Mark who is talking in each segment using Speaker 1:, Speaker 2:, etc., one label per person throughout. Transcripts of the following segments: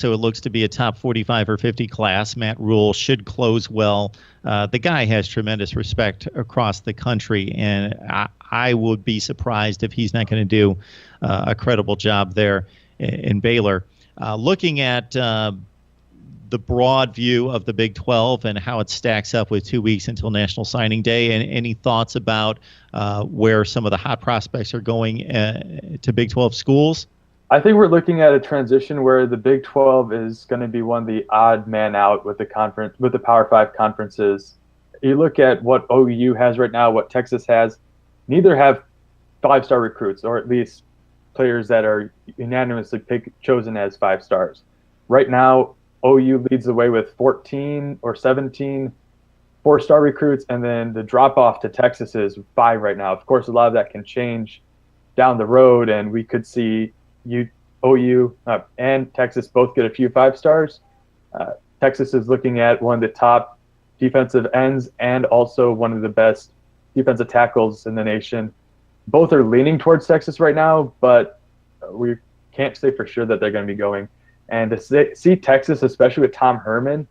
Speaker 1: so it looks to be a top 45 or 50 class. Matt Rule should close well. The guy has tremendous respect across the country, and I would be surprised if he's not going to do a credible job there in Baylor. Looking at the broad view of the Big 12 and how it stacks up with 2 weeks until National Signing Day, and any thoughts about where some of the hot prospects are going to Big 12 schools?
Speaker 2: I think we're looking at a transition where the Big 12 is going to be one of the odd man out with the conference, with the Power 5 conferences. You look at what OU has right now, what Texas has. Neither have 5-star recruits, or at least players that are unanimously chosen as 5 stars. Right now, OU leads the way with 14 or 17 4-star recruits, and then the drop-off to Texas is 5 right now. Of course, a lot of that can change down the road, and we could see OU and Texas both get a few 5 stars. Texas is looking at one of the top defensive ends and also one of the best defensive tackles in the nation. Both are leaning towards Texas right now, but we can't say for sure that they're going to be going. And to see Texas, especially with Tom Herman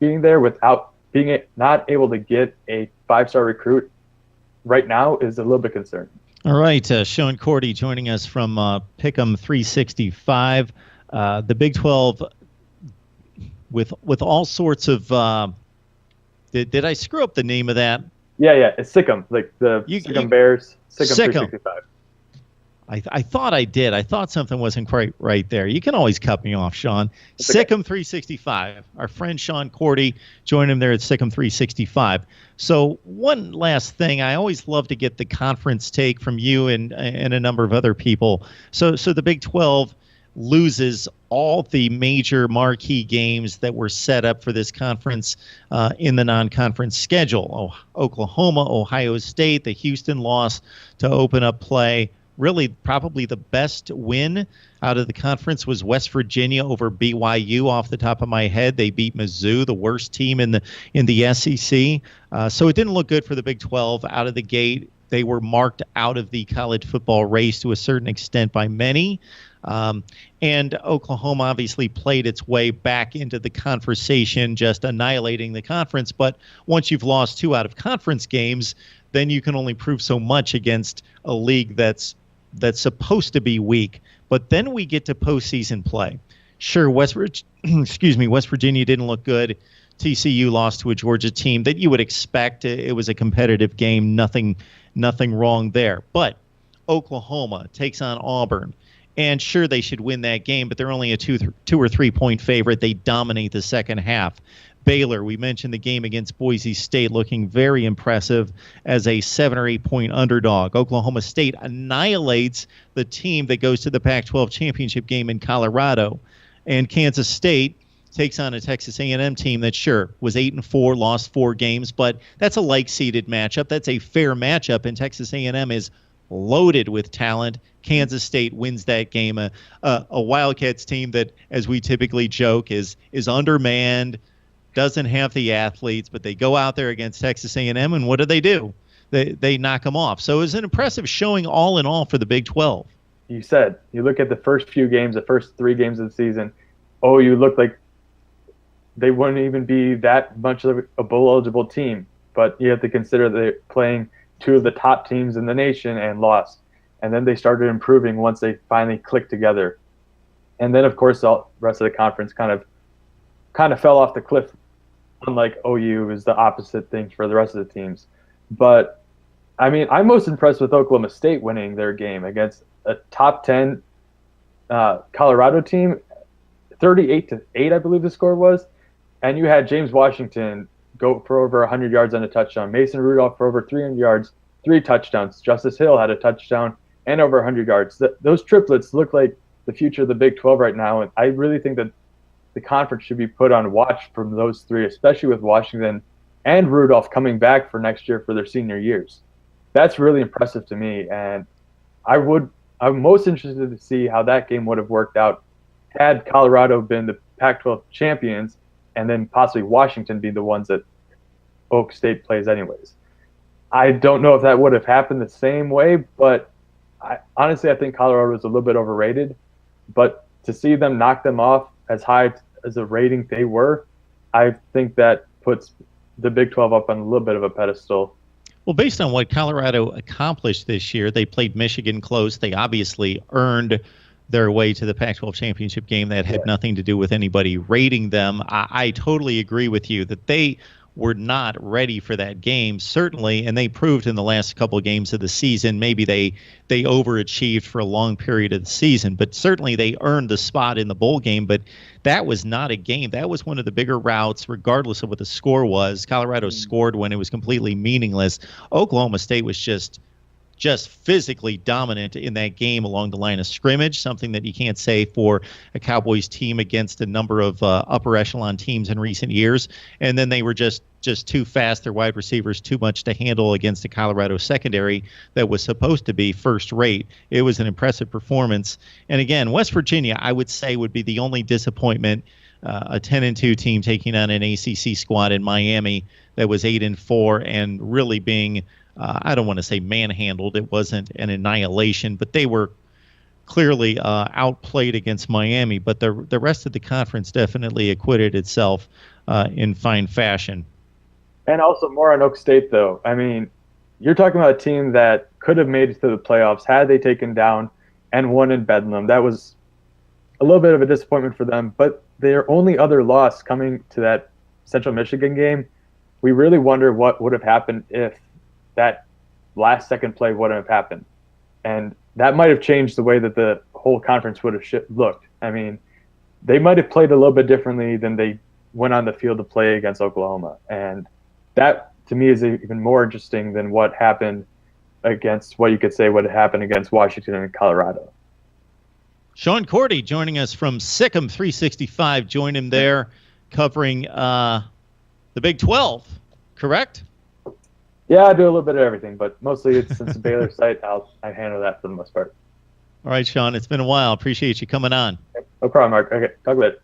Speaker 2: being there without being not able to get a 5-star recruit right now, is a little bit concerning.
Speaker 1: All right, Sean Cordy joining us from Pick'em 365. The Big 12 with all sorts of did I screw up the name of that?
Speaker 2: Yeah, it's Sick'em, like the Sick'em Bears. Sick'em 365.
Speaker 1: I thought I did. I thought something wasn't quite right there. You can always cut me off, Sean. Sick'em 365. Our friend Sean Cordy, join him there at Sick'em 365. So one last thing, I always love to get the conference take from you and a number of other people. So the Big 12 loses all the major marquee games that were set up for this conference in the non-conference schedule. Oklahoma, Ohio State, the Houston loss to open up play. Really, probably the best win out of the conference was West Virginia over BYU. Off the top of my head, they beat Mizzou, the worst team in the SEC. So it didn't look good for the Big 12 out of the gate. They were marked out of the college football race to a certain extent by many. And Oklahoma obviously played its way back into the conversation, just annihilating the conference. But once you've lost 2 out-of-conference games, then you can only prove so much against a league that's supposed to be weak. But then we get to postseason play. Sure, West Virginia didn't look good. TCU lost to a Georgia team that you would expect. It was a competitive game, nothing wrong there. But Oklahoma takes on Auburn. And sure, they should win that game, but they're only a 2 or 3 point favorite. They dominate the second half. Baylor, we mentioned the game against Boise State, looking very impressive as a 7 or 8 point underdog. Oklahoma State annihilates the team that goes to the Pac-12 championship game in Colorado. And Kansas State takes on a Texas A&M team that, sure, was 8-4, lost 4 games, but that's a like-seeded matchup. That's a fair matchup, and Texas A&M is loaded with talent. Kansas State wins that game. A Wildcats team that, as we typically joke, is undermanned, doesn't have the athletes, but they go out there against Texas A&M, and what do? They knock them off. So it was an impressive showing all in all for the Big 12.
Speaker 2: You look at the first few games, the first 3 games of the season, OU looked like they wouldn't even be that much of a bowl-eligible team. But you have to consider they're playing 2 of the top teams in the nation and lost. And then they started improving once they finally clicked together. And then, of course, the rest of the conference kind of fell off the cliff. Unlike OU is the opposite thing for the rest of the teams. But, I mean, I'm most impressed with Oklahoma State winning their game against a top 10 Colorado team, 38-8, I believe the score was. And you had James Washington go for over 100 yards on a touchdown. Mason Rudolph for over 300 yards, 3 touchdowns. Justice Hill had a touchdown and over 100 yards. Those triplets look like the future of the Big 12 right now, and I really think that the conference should be put on watch from those 3, especially with Washington and Rudolph coming back for next year for their senior years. That's really impressive to me, and I'm most interested to see how that game would have worked out had Colorado been the Pac-12 champions and then possibly Washington be the ones that Oak State plays anyways. I don't know if that would have happened the same way, but honestly, I think Colorado was a little bit overrated. But to see them knock them off as high as a rating they were, I think that puts the Big 12 up on a little bit of a pedestal.
Speaker 1: Well, based on what Colorado accomplished this year, they played Michigan close. They obviously earned their way to the Pac-12 championship game. That had nothing to do with anybody rating them. I totally agree with you that they were not ready for that game, certainly, and they proved in the last couple of games of the season. Maybe they overachieved for a long period of the season, but certainly they earned the spot in the bowl game. But that was not a game. That was one of the bigger routes, regardless of what the score was. Colorado scored when it was completely meaningless. Oklahoma State was just physically dominant in that game along the line of scrimmage, something that you can't say for a Cowboys team against a number of upper echelon teams in recent years. And then they were just too fast, their wide receivers too much to handle against a Colorado secondary that was supposed to be first rate. It was an impressive performance. And again, West Virginia, I would say, would be the only disappointment. A 10-2 team taking on an ACC squad in Miami that was 8-4 and really being I don't want to say manhandled. It wasn't an annihilation, but they were clearly outplayed against Miami. But the rest of the conference definitely acquitted itself in fine fashion.
Speaker 2: And also more on Oak State, though. I mean, you're talking about a team that could have made it to the playoffs had they taken down and won in Bedlam. That was a little bit of a disappointment for them. But their only other loss coming to that Central Michigan game, we really wonder what would have happened if that last second play wouldn't have happened. And that might have changed the way that the whole conference would have looked. I mean, they might have played a little bit differently than they went on the field to play against Oklahoma. And that, to me, is even more interesting than what happened against what you could say would happen against Washington and Colorado.
Speaker 1: Sean Cordy joining us from Sikkim 365. Join him there covering the Big 12, correct?
Speaker 2: Yeah, I do a little bit of everything, but mostly it's since the Baylor site, I handle that for the most part.
Speaker 1: All right, Sean, it's been a while. Appreciate you coming on.
Speaker 2: No problem, Mark. Okay, talk later.